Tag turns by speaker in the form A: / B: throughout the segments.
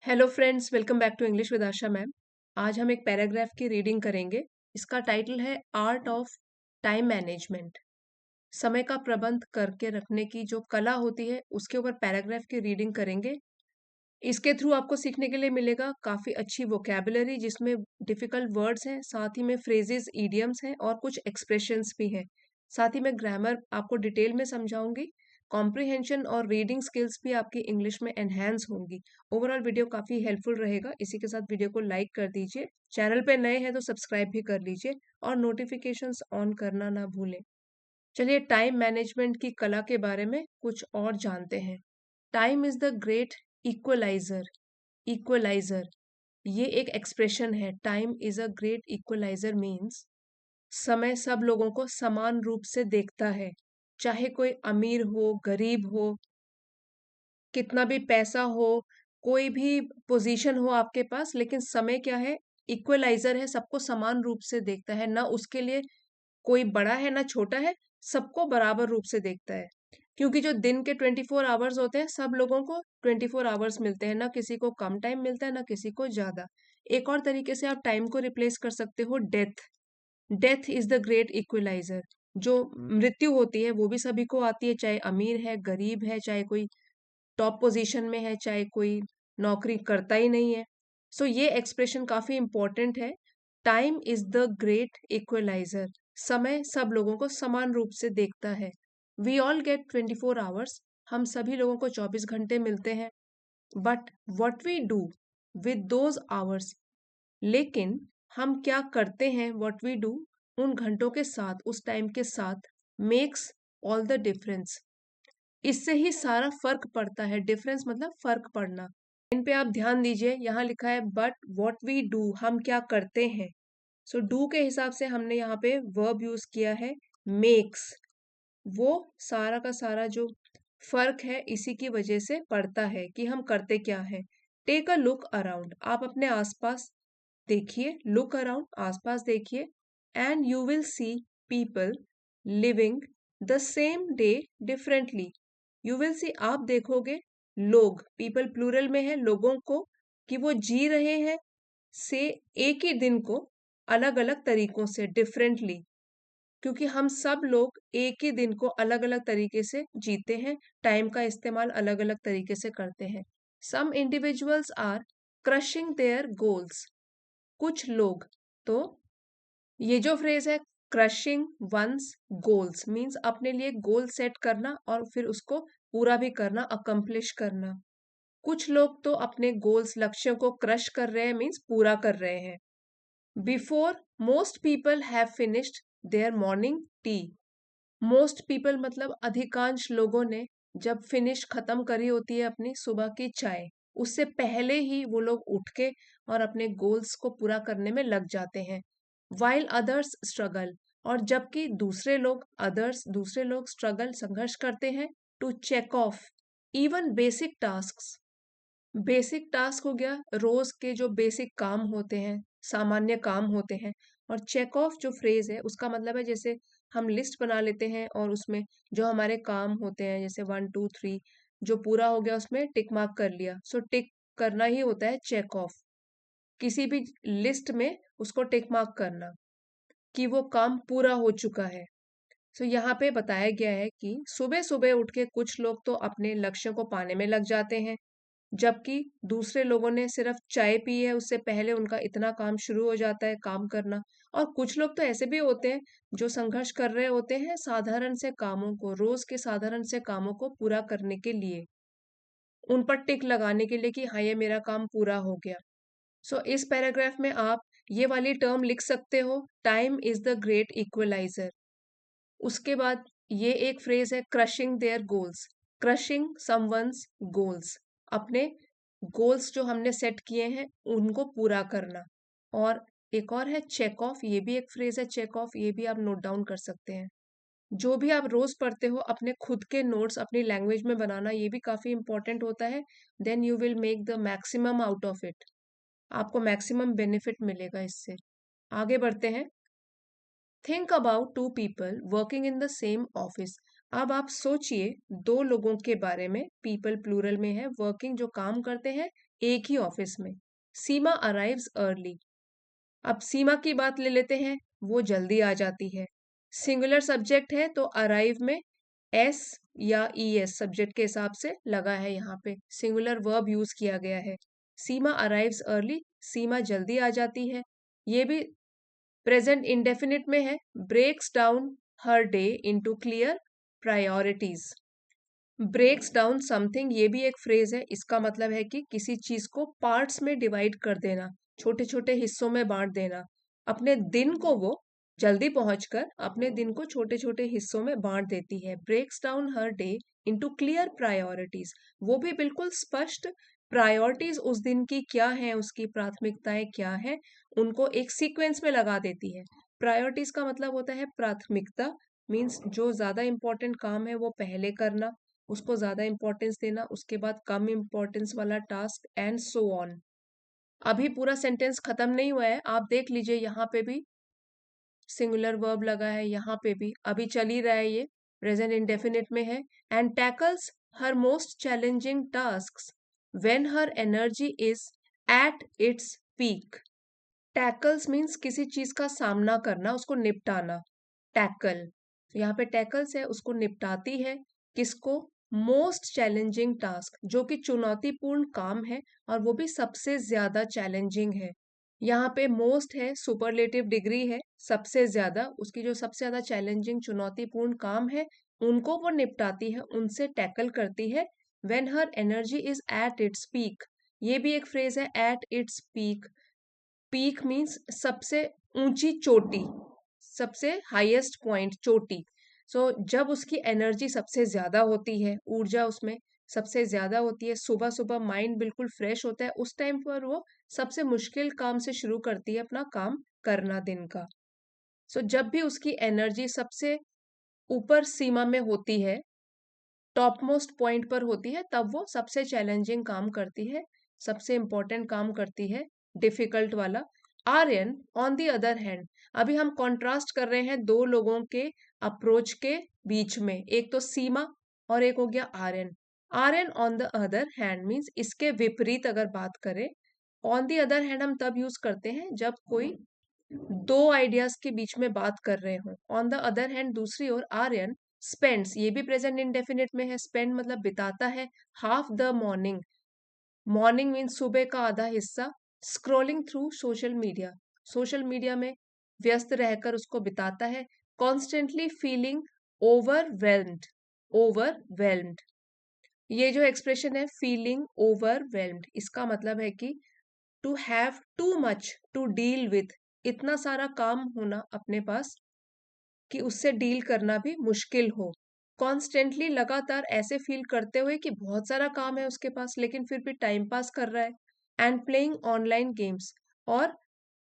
A: Hello friends, welcome back to English with Asha ma'am. आज हम एक पैराग्राफ की रीडिंग करेंगे। इसका टाइटल है आर्ट ऑफ टाइम मैनेजमेंट। समय का प्रबंध करके रखने की जो कला होती है उसके ऊपर पैराग्राफ की रीडिंग करेंगे। इसके थ्रू आपको सीखने के लिए मिलेगा काफ़ी अच्छी वोकैबुलरी जिसमें डिफ़िकल्ट वर्ड्स हैं, साथ ही में फ्रेजेस, इडियम्स हैं और कुछ एक्सप्रेशंस भी हैं। साथ ही मैं ग्रामर आपको डिटेल में समझाऊंगी। कॉम्प्रिहेंशन और रीडिंग स्किल्स भी आपकी इंग्लिश में एनहेंस होंगी। ओवरऑल वीडियो काफ़ी हेल्पफुल रहेगा। इसी के साथ वीडियो को लाइक कर दीजिए। चैनल पे नए हैं तो सब्सक्राइब भी कर लीजिए और नोटिफिकेशंस ऑन करना ना भूलें। चलिए टाइम मैनेजमेंट की कला के बारे में कुछ और जानते हैं। Time is the great equaliser. Equaliser ये एक एक्सप्रेशन है। Time is a great equaliser means समय सब लोगों को समान रूप से देखता है, चाहे कोई अमीर हो, गरीब हो, कितना भी पैसा हो, कोई भी पोजीशन हो आपके पास, लेकिन समय क्या है? इक्वलाइजर है, सबको समान रूप से देखता है। ना उसके लिए कोई बड़ा है ना छोटा है, सबको बराबर रूप से देखता है। क्योंकि जो दिन के 24 आवर्स होते हैं, सब लोगों को 24 आवर्स मिलते हैं, ना किसी को कम टाइम मिलता है ना किसी को ज्यादा। एक और तरीके से आप टाइम को रिप्लेस कर सकते हो death. Death is the great equaliser. जो मृत्यु होती है वो भी सभी को आती है, चाहे अमीर है, गरीब है, चाहे कोई टॉप पोजीशन में है, चाहे कोई नौकरी करता ही नहीं है। सो ये एक्सप्रेशन काफी इंपॉर्टेंट है। Time is the great equaliser. समय सब लोगों को समान रूप से देखता है। We all get 24 hours. हम सभी लोगों को 24 घंटे मिलते हैं। But what we do with those hours, लेकिन हम क्या करते हैं, वट वी डू उन घंटों के साथ, उस टाइम के साथ, मेक्स ऑल द डिफरेंस। इससे ही सारा फर्क पड़ता है। डिफरेंस मतलब फर्क पड़ना। इन पे आप ध्यान दीजिए, यहाँ लिखा है बट व्हाट वी डू, हम क्या करते हैं। सो डू के हिसाब से हमने यहाँ पे वर्ब यूज किया है मेक्स। वो सारा का सारा जो फर्क है इसी की वजह से पड़ता है कि हम करते क्या है। Take a look around. आप अपने आसपास देखिए, लुक अराउंड, आसपास देखिए। And you will see people living the same day differently. You will see, आप देखोगे लोग, पीपल प्लूरल में है, लोगों को, कि वो जी रहे हैं से एक ही दिन को अलग अलग तरीकों से, डिफरेंटली। क्योंकि हम सब लोग एक ही दिन को अलग अलग तरीके से जीते हैं, टाइम का इस्तेमाल अलग अलग तरीके से करते हैं। Some individuals are crushing their goals. कुछ लोग, तो ये जो फ्रेज है क्रशिंग वंस गोल्स मीन्स अपने लिए गोल सेट करना और फिर उसको पूरा भी करना, अकम्प्लिश करना। कुछ लोग तो अपने गोल्स, लक्ष्यों को क्रश कर रहे हैं मीन्स पूरा कर रहे हैं। Before most people have finished their morning tea. Most people मतलब अधिकांश लोगों ने जब फिनिश खत्म करी होती है अपनी सुबह की चाय, उससे पहले ही वो लोग उठ के और अपने गोल्स को पूरा करने में लग जाते हैं। वाइल अदर्स स्ट्रगल, और जबकि दूसरे लोग, अदर्स दूसरे लोग स्ट्रगल संघर्ष करते हैं to check off even basic task. Basic task हो गया रोज के जो बेसिक काम होते हैं, सामान्य काम होते हैं। और चेक ऑफ जो फ्रेज है उसका मतलब है जैसे हम लिस्ट बना लेते हैं और उसमें जो हमारे काम होते हैं जैसे 1 2 3, जो पूरा हो गया उसमें टिक मार्क कर लिया। सो टिक करना ही होता है चेक ऑफ। किसी भी लिस्ट में उसको टिक मार्क करना कि वो काम पूरा हो चुका है। सो यहाँ पे बताया गया है कि सुबह सुबह उठ के कुछ लोग तो अपने लक्ष्य को पाने में लग जाते हैं, जबकि दूसरे लोगों ने सिर्फ चाय पी है उससे पहले उनका इतना काम शुरू हो जाता है काम करना। और कुछ लोग तो ऐसे भी होते हैं जो संघर्ष कर रहे होते हैं साधारण से कामों को, रोज के साधारण से कामों को पूरा करने के लिए, उन पर टिक लगाने के लिए कि हाँ ये मेरा काम पूरा हो गया। सो इस पैराग्राफ में आप ये वाली टर्म लिख सकते हो, time is the great equaliser. उसके बाद ये एक फ्रेज है crushing their goals. Crushing someone's goals, अपने गोल्स जो हमने सेट किए हैं उनको पूरा करना। और एक और है चेक ऑफ, ये भी एक फ्रेज है चेक ऑफ, ये भी आप नोट डाउन कर सकते हैं। जो भी आप रोज पढ़ते हो अपने खुद के नोट्स अपनी लैंग्वेज में बनाना, ये भी काफी इंपॉर्टेंट होता है। Then you will make the maximum out of it. आपको मैक्सिमम बेनिफिट मिलेगा इससे। आगे बढ़ते हैं। Think about two people working in the same office. अब आप सोचिए दो लोगों के बारे में, पीपल प्लूरल में है, वर्किंग जो काम करते हैं एक ही ऑफिस में। सीमा अराइव्स अर्ली। अब सीमा की बात ले लेते हैं, वो जल्दी आ जाती है। सिंगुलर सब्जेक्ट है तो अराइव में एस या ईएस सब्जेक्ट के हिसाब से लगा है, यहाँ पे सिंगुलर वर्ब यूज किया गया है। सीमा अराइव्स अर्ली, सीमा जल्दी आ जाती है। ये भी प्रेजेंट इंडेफिनिट में है। Breaks down her day into clear priorities. Breaks down something, ये भी एक फ्रेज है। इसका मतलब है कि किसी चीज को पार्ट्स में डिवाइड कर देना, छोटे छोटे हिस्सों में बांट देना। अपने दिन को वो जल्दी पहुंचकर अपने दिन को छोटे छोटे हिस्सों में बांट देती है। Breaks down her day into clear priorities, वो भी बिल्कुल स्पष्ट प्रायोरिटीज उस दिन की क्या है, उसकी प्राथमिकताएं क्या है, उनको एक सीक्वेंस में लगा देती है। प्रायोरिटीज का मतलब होता है प्राथमिकता, मीन्स जो ज्यादा इंपॉर्टेंट काम है वो पहले करना, उसको ज्यादा इंपॉर्टेंस देना, उसके बाद कम इंपॉर्टेंस वाला टास्क, एंड सो ऑन। अभी पूरा सेंटेंस खत्म नहीं हुआ है, आप देख लीजिए, यहाँ पे भी सिंगुलर वर्ब लगा है, यहाँ पे भी अभी चल ही रहा है, ये प्रेजेंट इंडेफिनिट में है। And tackles her most challenging tasks when her energy is at its peak. Tackles means किसी चीज का सामना करना, उसको निपटाना। टैकल, यहाँ पे टैकल्स है, उसको निपटाती है। किसको? मोस्ट चैलेंजिंग टास्क, जो कि चुनौतीपूर्ण काम है और वो भी सबसे ज्यादा चैलेंजिंग है। यहाँ पे मोस्ट है, सुपरलेटिव डिग्री है, सबसे ज्यादा, उसकी जो सबसे ज्यादा चैलेंजिंग चुनौतीपूर्ण काम है उनको वो निपटाती है, उनसे टैकल करती है। When her energy is at its peak, ये भी एक फ्रेज है, at its peak. Peak means सबसे ऊंची चोटी, सबसे हाईएस्ट पॉइंट, चोटी। सो जब उसकी एनर्जी सबसे ज्यादा होती है, ऊर्जा उसमें सबसे ज्यादा होती है, सुबह सुबह माइंड बिल्कुल फ्रेश होता है, उस टाइम पर वो सबसे मुश्किल काम से शुरू करती है अपना काम करना दिन का। सो जब भी उसकी एनर्जी सबसे ऊपर सीमा में होती है, टॉप मोस्ट पॉइंट पर होती है, तब वो सबसे चैलेंजिंग काम करती है, सबसे इंपॉर्टेंट काम करती है, डिफिकल्ट वाला। Aryan on the other hand, अभी हम कॉन्ट्रास्ट कर रहे हैं दो लोगों के अप्रोच के बीच में, एक तो सीमा और एक हो गया Aryan. Aryan on the other hand means इसके विपरीत अगर बात करें, ऑन दी अदर हैंड हम तब यूज करते हैं जब कोई दो आइडियाज के बीच में बात कर रहे हो। ऑन द अदर हैंड, दूसरी ओर, आर्यन स्पेंड्स, ये भी प्रेजेंट इंडेफिनिट में है, स्पेंड मतलब बिताता है, half the morning, morning means सुबह का आधा हिस्सा, scrolling through social media, social media में व्यस्त रहकर उसको बिताता है। कॉन्स्टेंटली फीलिंग ओवरवेल्म्ड, ओवरवेल्म्ड, ये जो एक्सप्रेशन है फीलिंग ओवरवेल्म्ड, इसका मतलब है कि to have too much to deal with, इतना सारा काम होना अपने पास कि उससे डील करना भी मुश्किल हो। कॉन्स्टेंटली, लगातार ऐसे फील करते हुए कि बहुत सारा काम है उसके पास लेकिन फिर भी टाइम पास कर रहा है। एंड प्लेइंग ऑनलाइन गेम्स, और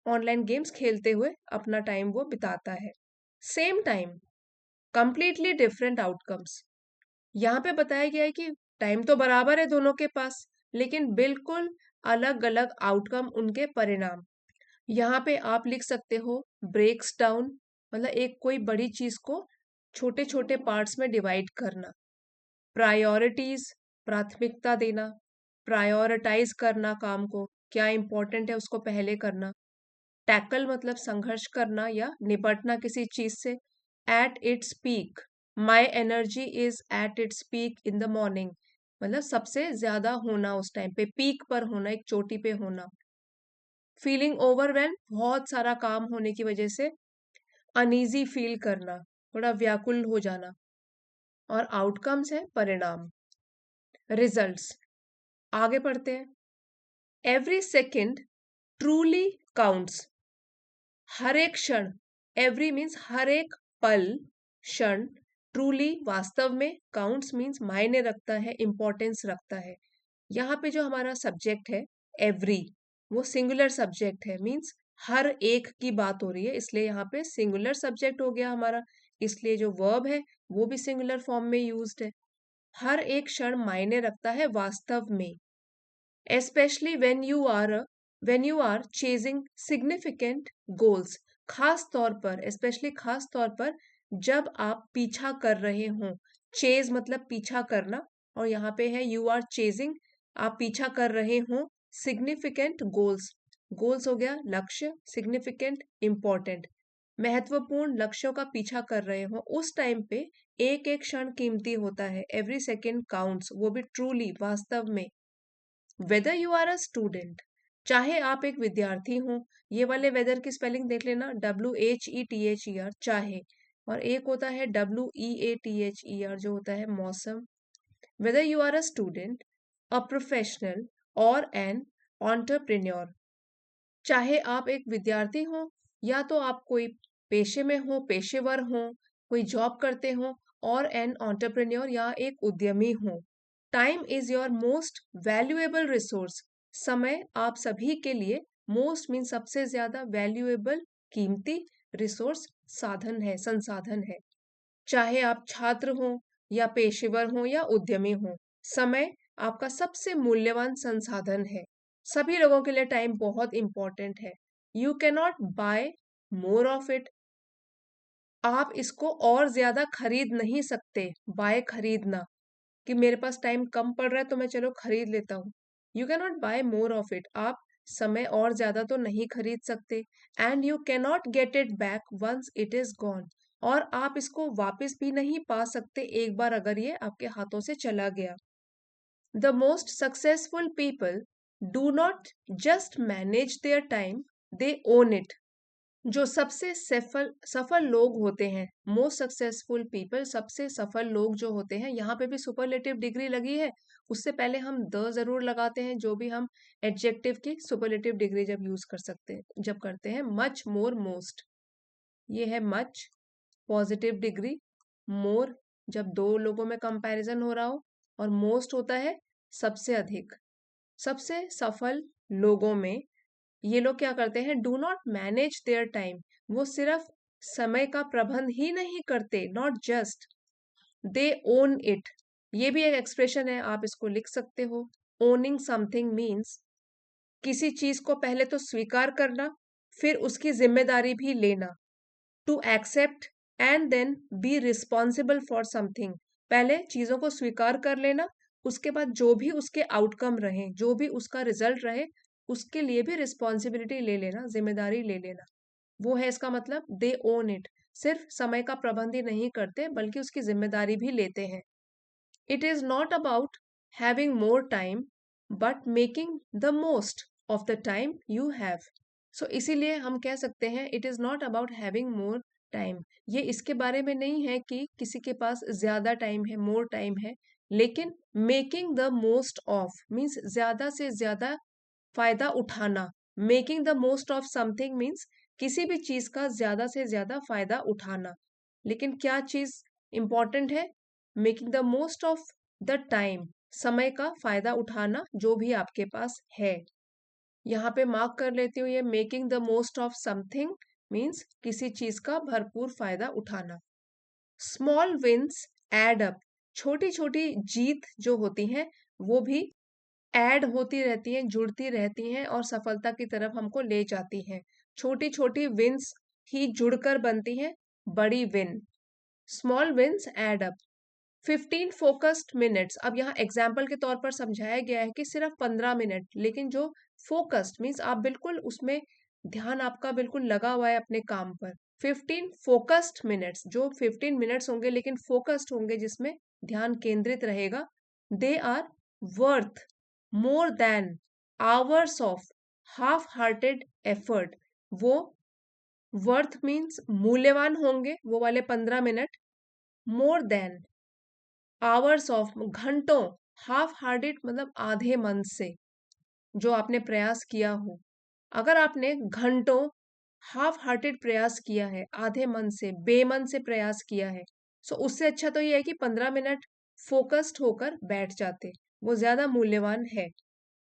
A: ऑनलाइन गेम्स खेलते हुए अपना टाइम वो बिताता है। Same time, completely different outcomes, यहाँ पे बताया गया है कि टाइम तो बराबर है दोनों के पास, लेकिन बिल्कुल अलग अलग आउटकम, उनके परिणाम। यहाँ पे आप लिख सकते हो ब्रेक्स डाउन, मतलब एक कोई बड़ी चीज को छोटे छोटे पार्ट्स में डिवाइड करना। प्रायोरिटीज, प्राथमिकता देना, प्रायोरिटाइज करना काम को, क्या इंपॉर्टेंट है उसको पहले करना। टैकल मतलब संघर्ष करना या निपटना किसी चीज से। At its peak, my energy is at its peak in the morning, मतलब सबसे ज्यादा होना उस टाइम पे, पीक पर होना, एक चोटी पे होना। फीलिंग ओवरवेल्म, बहुत सारा काम होने की वजह से अनईजी फील करना, थोड़ा व्याकुल हो जाना। और आउटकम्स है परिणाम, रिजल्ट्स। आगे पढ़ते हैं। एवरी सेकेंड ट्रूली काउंट्स, हर एक क्षण, एवरी मीन्स हर एक पल, क्षण, ट्रूली वास्तव में, काउंट्स मीन्स मायने रखता है, इंपॉर्टेंस रखता है। यहाँ पे जो हमारा सब्जेक्ट है एवरी, वो सिंगुलर सब्जेक्ट है, मीन्स हर एक की बात हो रही है, इसलिए यहाँ पे सिंगुलर सब्जेक्ट हो गया हमारा, इसलिए जो वर्ब है वो भी सिंगुलर फॉर्म में यूज्ड है। हर एक क्षण मायने रखता है वास्तव में। especially when you are chasing significant goals, खास तौर पर, especially खास तौर पर जब आप पीछा कर रहे हो। chase मतलब पीछा करना, और यहाँ पे है you are chasing, आप पीछा कर रहे हो सिग्निफिकेंट गोल्स, गोल्स हो गया लक्ष्य, सिग्निफिकेंट इंपॉर्टेंट, महत्वपूर्ण लक्ष्यों का पीछा कर रहे हो उस टाइम पे एक एक क्षण कीमती होता है, एवरी सेकेंड काउंट्स, वो भी ट्रूली वास्तव में। Whether you are a student, चाहे आप एक विद्यार्थी हो, ये वाले वेदर की स्पेलिंग देख लेना, WHETHER, चाहे, और एक होता है WEATHER जो होता है मौसम। Whether you are a student, a professional or an entrepreneur, चाहे आप एक विद्यार्थी हो या तो आप कोई पेशे में हो, पेशेवर हो, कोई जॉब करते हो, और एन एंटरप्रेन्योर या एक उद्यमी हो। Time is your most valuable resource, समय आप सभी के लिए, मोस्ट मीन सबसे ज्यादा, वैल्यूएबल कीमती, रिसोर्स साधन है, संसाधन है। चाहे आप छात्र हो या पेशेवर हो या उद्यमी हो, समय आपका सबसे मूल्यवान संसाधन है। सभी लोगों के लिए टाइम बहुत इंपॉर्टेंट है। You can not buy more of it, आप इसको और ज्यादा खरीद नहीं सकते। बाय, खरीदना, कि मेरे पास टाइम कम पड़ रहा है तो मैं चलो खरीद लेता हूँ। You can not buy more of it, आप समय और ज्यादा तो नहीं खरीद सकते। And you can not get it back once it is gone, और आप इसको वापस भी नहीं पा सकते एक बार अगर ये आपके हाथों से चला गया। The most successful people do not just manage their time, they own it. जो सबसे सफल सफल लोग होते हैं, मोस्ट सक्सेसफुल पीपल, सबसे सफल लोग जो होते हैं, यहाँ पे भी सुपरलेटिव डिग्री लगी है, उससे पहले हम द जरूर लगाते हैं, जो भी हम एडजेक्टिव की सुपरलेटिव डिग्री जब यूज कर सकते हैं, जब करते हैं। मच, मोर, मोस्ट, ये है मच पॉजिटिव डिग्री, मोर जब दो लोगों में कंपैरिजन हो रहा हो, और मोस्ट होता है सबसे अधिक। सबसे सफल लोगों में ये लोग क्या करते हैं, do not manage their time, वो सिर्फ समय का प्रबंध ही नहीं करते, not just, they own it. ये भी एक एक्सप्रेशन है, आप इसको लिख सकते हो। ओनिंग समथिंग मीन्स किसी चीज को पहले तो स्वीकार करना, फिर उसकी जिम्मेदारी भी लेना। To accept and then be responsible for something, पहले चीजों को स्वीकार कर लेना, उसके बाद जो भी उसके आउटकम रहे, जो भी उसका रिजल्ट रहे, उसके लिए भी रिस्पॉन्सिबिलिटी ले लेना, जिम्मेदारी ले लेना। वो है इसका मतलब, दे ओन इट, सिर्फ समय का प्रबंध ही नहीं करते बल्कि उसकी जिम्मेदारी भी लेते हैं। It is not about having more time but making the most of the time you have. So इसीलिए हम कह सकते हैं, it is not about having more time, ये इसके बारे में नहीं है कि किसी के पास ज्यादा टाइम है, मोर टाइम है, लेकिन making the most of means ज्यादा से ज्यादा फायदा उठाना। Making the most of something means किसी भी चीज का ज्यादा से ज्यादा फायदा उठाना। लेकिन क्या चीज इंपॉर्टेंट है, making the most of the time, समय का फायदा उठाना जो भी आपके पास है। यहाँ पे मार्क कर लेती हूँ, ये making the most of something means किसी चीज का भरपूर फायदा उठाना। स्मॉल विंस एड अप, छोटी छोटी जीत जो होती हैं वो भी ऐड होती रहती हैं, जुड़ती रहती हैं और सफलता की तरफ हमको ले जाती हैं। छोटी छोटी विंस ही जुड़कर बनती हैं बड़ी win. Small wins add up. 15 focused minutes, अब यहाँ एग्जाम्पल के तौर पर समझाया गया है कि सिर्फ 15 मिनट, लेकिन जो फोकस्ड मीन्स आप बिल्कुल उसमें ध्यान आपका बिल्कुल लगा हुआ है अपने काम पर। 15 फोकस्ड मिनट्स, जो 15 मिनट्स होंगे लेकिन फोकस्ड होंगे, जिसमें ध्यान केंद्रित रहेगा, they are worth more than hours of half hearted effort. वो वर्थ मीन्स मूल्यवान होंगे वो वाले 15 minute, more than hours of घंटों, हाफ हार्टेड मतलब आधे मन से, जो आपने प्रयास किया हो। अगर आपने घंटों हाफ हार्टेड प्रयास किया है, आधे मन से, बेमन से प्रयास किया है, सो उससे अच्छा तो ये है कि 15 मिनट फोकस्ड होकर बैठ जाते, वो ज्यादा मूल्यवान है।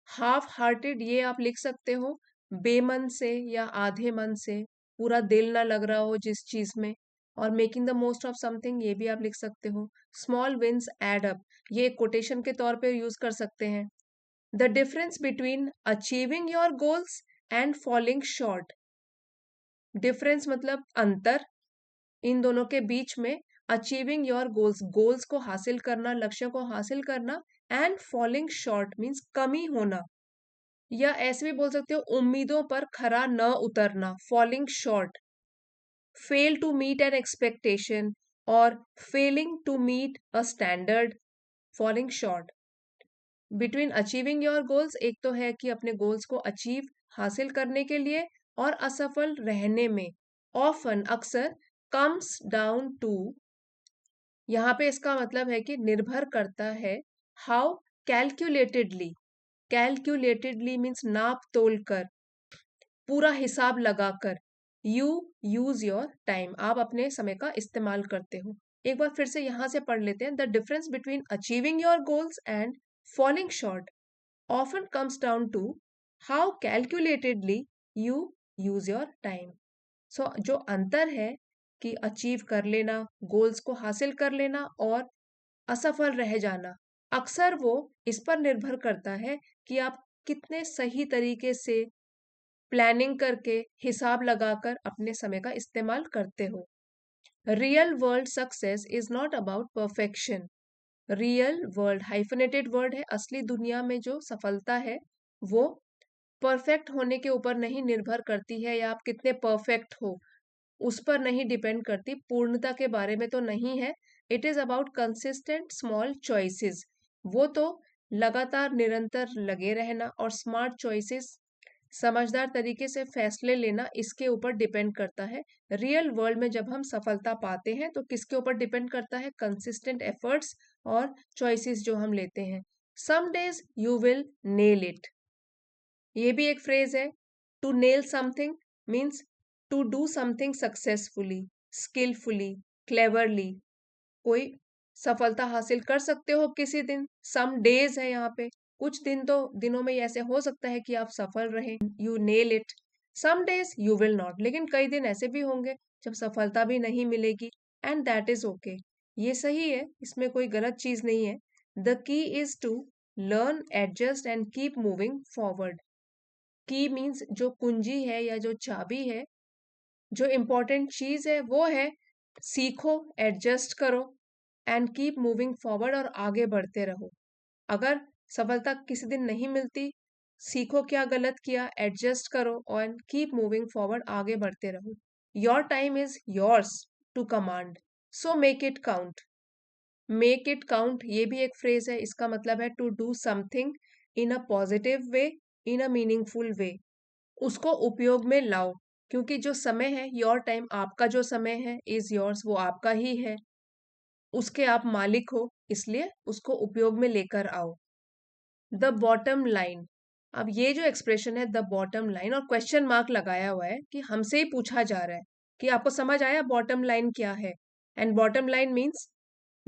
A: हाफ हार्टेड ये आप लिख सकते हो बेमन से या आधे मन से, पूरा दिल ना लग रहा हो जिस चीज में। और making the most of something ये भी आप लिख सकते हो। स्मॉल विंस एड अप, ये कोटेशन के तौर पे यूज कर सकते हैं। The difference between achieving your goals and falling short, difference मतलब अंतर, इन दोनों के बीच में। अचीविंग योर गोल्स, गोल्स को हासिल करना, लक्ष्य को हासिल करना, एंड फॉलिंग शॉर्ट मीन्स कमी होना। या ऐसे भी बोल सकते हो उम्मीदों पर खरा न उतरना, falling short, fail to meet an expectation और failing to meet a standard, falling short. Between achieving your goals, एक तो है कि अपने गोल्स को अचीव हासिल करने के लिए, और असफल रहने में, ऑफन अक्सर, कम्स डाउन टू, यहाँ पे इसका मतलब है कि निर्भर करता है, हाउ कैलकुलेटेडली, कैलकुलेटेडली मीन्स नाप तोल कर, पूरा हिसाब लगाकर, यू यूज योर टाइम, आप अपने समय का इस्तेमाल करते हो। एक बार फिर से यहां से पढ़ लेते हैं। The difference between achieving your goals and falling short often comes down to how calculatedly you use your time. So जो अंतर है कि अचीव कर लेना, गोल्स को हासिल कर लेना और असफल रह जाना, अक्सर वो इस पर निर्भर करता है कि आप कितने सही तरीके से प्लानिंग करके, हिसाब लगाकर अपने समय का इस्तेमाल करते हो। Real world success is not about perfection. Real world hyphenated word है, असली दुनिया में जो सफलता है वो परफेक्ट होने के ऊपर नहीं निर्भर करती है, या आप कितने परफेक्ट हो उस पर नहीं डिपेंड करती, पूर्णता के बारे में तो नहीं है। It is about consistent small choices, वो तो लगातार निरंतर लगे रहना, और स्मार्ट चॉइसेस, समझदार तरीके से फैसले लेना, इसके ऊपर डिपेंड करता है। रियल वर्ल्ड में जब हम सफलता पाते हैं तो किसके ऊपर डिपेंड करता है? कंसिस्टेंट एफर्ट्स और चॉइसेस जो हम लेते हैं। Some days you will nail it, ये भी एक फ्रेज है। To nail something means to do something successfully, skilfully, cleverly, कोई सफलता हासिल कर सकते हो किसी दिन। सम डेज है यहाँ पे, कुछ दिन तो दिनों में ऐसे हो सकता है कि आप सफल रहे, you nail it. Some days you will not, लेकिन कई दिन ऐसे भी होंगे जब सफलता भी नहीं मिलेगी, एंड दैट इज ओके, ये सही है, इसमें कोई गलत चीज नहीं है। The key is to learn, adjust and keep moving forward. Key means जो कुंजी है या जो चाबी है, जो इम्पोर्टेंट चीज है वो है सीखो, एडजस्ट करो, एंड कीप मूविंग फॉरवर्ड, और आगे बढ़ते रहो। अगर सफलता किसी दिन नहीं मिलती, सीखो क्या गलत किया, एडजस्ट करो और कीप मूविंग फॉरवर्ड, आगे बढ़ते रहो। Your time is yours to command, so make it count. Make it count ये भी एक फ्रेज है, इसका मतलब है to do something in a positive way, in a meaningful way, उसको उपयोग में लाओ। क्योंकि जो समय है, योर टाइम, आपका जो समय है, इज योर्स, वो आपका ही है, उसके आप मालिक हो, इसलिए उसको उपयोग में लेकर आओ। द बॉटम लाइन, अब ये जो एक्सप्रेशन है द बॉटम लाइन, और क्वेश्चन मार्क लगाया हुआ है कि हमसे ही पूछा जा रहा है कि आपको समझ आया बॉटम लाइन क्या है। And bottom line means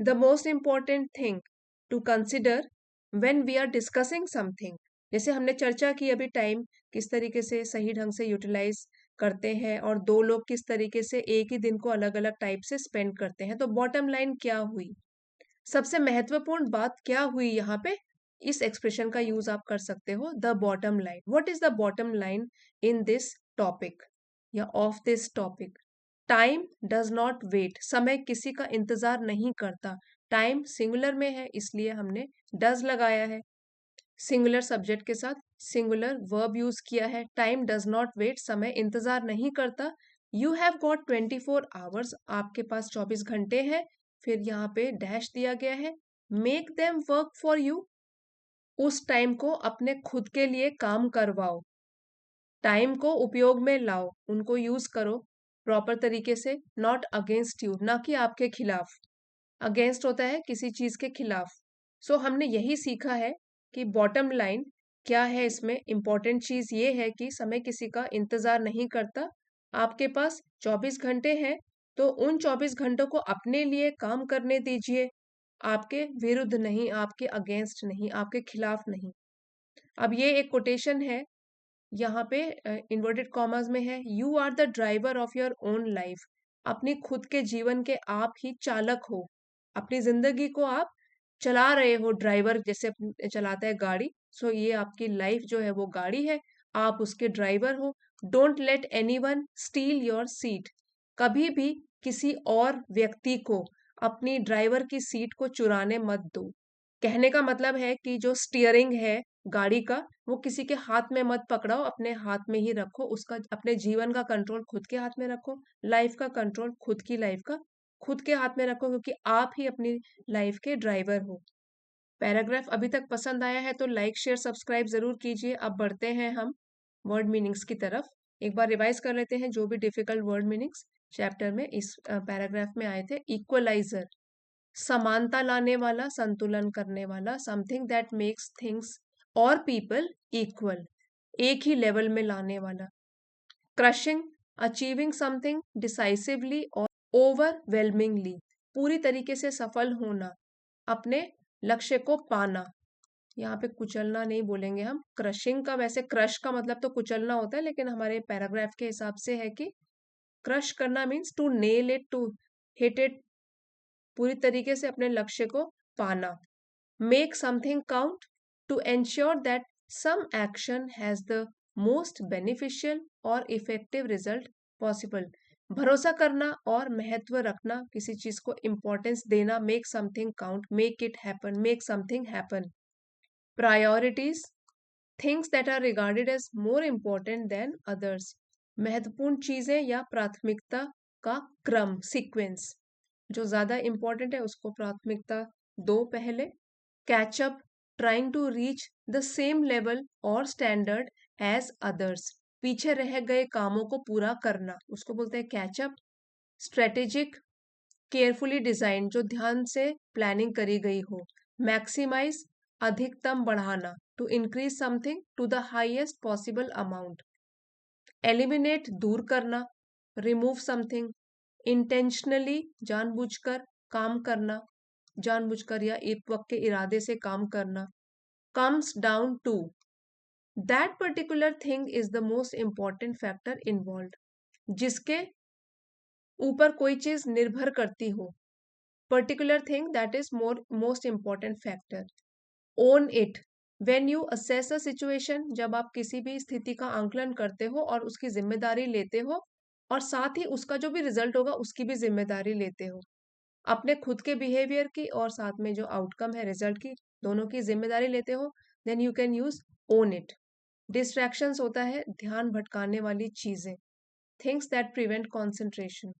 A: the most important thing to consider when we are discussing something. जैसे हमने चर्चा की अभी, टाइम किस तरीके से सही ढंग से यूटिलाइज करते हैं, और दो लोग किस तरीके से एक ही दिन को अलग अलग टाइप से स्पेंड करते हैं। तो बॉटम लाइन क्या हुई, सबसे महत्वपूर्ण बात क्या हुई यहाँ पे, इस एक्सप्रेशन का यूज आप कर सकते हो, the bottom line. What is the bottom line in this topic या of this topic? Time does not wait, समय किसी का इंतजार नहीं करता। टाइम सिंगुलर में है इसलिए हमने डज लगाया है, सिंगुलर सब्जेक्ट के साथ सिंगुलर वर्ब यूज किया है। टाइम डज नॉट वेट, समय इंतजार नहीं करता। यू हैव गॉट 24 आवर्स, आपके पास 24 घंटे हैं। फिर यहाँ पे डैश दिया गया है, make them work for you, उस टाइम को अपने खुद के लिए काम करवाओ। टाइम को उपयोग में लाओ, उनको यूज करो प्रॉपर तरीके से, नॉट अगेंस्ट यू, ना कि आपके खिलाफ। अगेंस्ट होता है किसी चीज के खिलाफ। सो हमने यही सीखा है कि बॉटम लाइन क्या है, इसमें इंपॉर्टेंट चीज ये है कि समय किसी का इंतजार नहीं करता। आपके पास 24 घंटे हैं, तो उन 24 घंटों को अपने लिए काम करने दीजिए, आपके विरुद्ध नहीं, आपके अगेंस्ट नहीं, आपके खिलाफ नहीं। अब ये एक कोटेशन है, यहाँ पे इन्वर्टेड कॉमर्स में है, you are the driver of your own life, अपनी खुद के जीवन के आप ही चालक हो, अपनी जिंदगी को आप चला रहे हो, ड्राइवर जैसे चलाता है गाड़ी। सो ये आपकी लाइफ जो है वो गाड़ी है, आप उसके ड्राइवर हो। Don't let anyone steel your seat, कभी भी किसी और व्यक्ति को अपनी ड्राइवर की सीट को चुराने मत दो। कहने का मतलब है कि जो स्टीयरिंग है गाड़ी का, वो किसी के हाथ में मत पकड़ाओ, अपने हाथ में ही रखो उसका, अपने जीवन का कंट्रोल खुद के हाथ में रखो, लाइफ का कंट्रोल खुद की लाइफ का खुद के हाथ में रखो, क्योंकि आप ही अपनी लाइफ के ड्राइवर हो। पैराग्राफ अभी तक पसंद आया है तो लाइक शेयर सब्सक्राइब जरूर कीजिए। अब बढ़ते हैं हम वर्ड मीनिंग्स की तरफ। एक बार रिवाइज कर लेते हैं जो भी डिफिकल्ट वर्ड मीनिंग्स चैप्टर में इस पैराग्राफ में आए थे। इक्वलाइजर, समानता लाने वाला, संतुलन करने वाला, समथिंग दैट मेक्स थिंग्स और पीपल इक्वल, एक ही लेवल में लाने वाला। क्रशिंग, अचीविंग समथिंग डिसाइसिवली और ओवरवेलमिंगली, पूरी तरीके से सफल होना, अपने लक्ष्य को पाना। यहाँ पे कुचलना नहीं बोलेंगे हम। क्रशिंग का, वैसे क्रश का मतलब तो कुचलना होता है, लेकिन हमारे पैराग्राफ के हिसाब से है कि क्रश करना means to nail it, to hit it, पूरी तरीके से अपने लक्ष्य को पाना। Make something count, to ensure that some action has the most beneficial or effective result possible, भरोसा करना और महत्व रखना, किसी चीज को इंपॉर्टेंस देना। Make something count, make it happen, make something happen. Priorities, things that are regarded as more important than others, महत्वपूर्ण चीजें या प्राथमिकता का क्रम, सीक्वेंस, जो ज्यादा इंपॉर्टेंट है उसको प्राथमिकता दो पहले। Catch up, trying to reach the same level or standard as others, पीछे रह गए कामों को पूरा करना, उसको बोलते हैं कैचअप। स्ट्रेटेजिक, केयरफुली डिजाइन, जो ध्यान से प्लानिंग करी गई हो। मैक्सिमाइज, अधिकतम बढ़ाना, to increase something to the highest possible amount. Eliminate, दूर करना, रिमूव समथिंग। इंटेंशनली, जानबूझकर काम करना, जानबूझकर या एक वक्त के इरादे से काम करना। Comes down to, that particular thing is the most important factor involve, जिसके ऊपर कोई चीज निर्भर करती हो। Particular thing that is most important factor. On it, when you assess a situation, जब आप किसी भी स्थिति का आंकलन करते हो और उसकी जिम्मेदारी लेते हो, और साथ ही उसका जो भी रिजल्ट होगा उसकी भी जिम्मेदारी लेते हो, अपने खुद के बिहेवियर की और साथ में जो आउटकम है रिजल्ट की, दोनों की जिम्मेदारी लेते हो, then you can use on it. Distractions होता है ध्यान भटकाने वाली चीजें। Things that prevent concentration.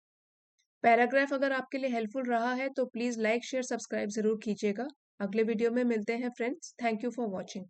A: Paragraph अगर आपके लिए हेल्पफुल रहा है तो प्लीज लाइक शेयर सब्सक्राइब जरूर कीजिएगा। अगले वीडियो में मिलते हैं friends. Thank you for watching.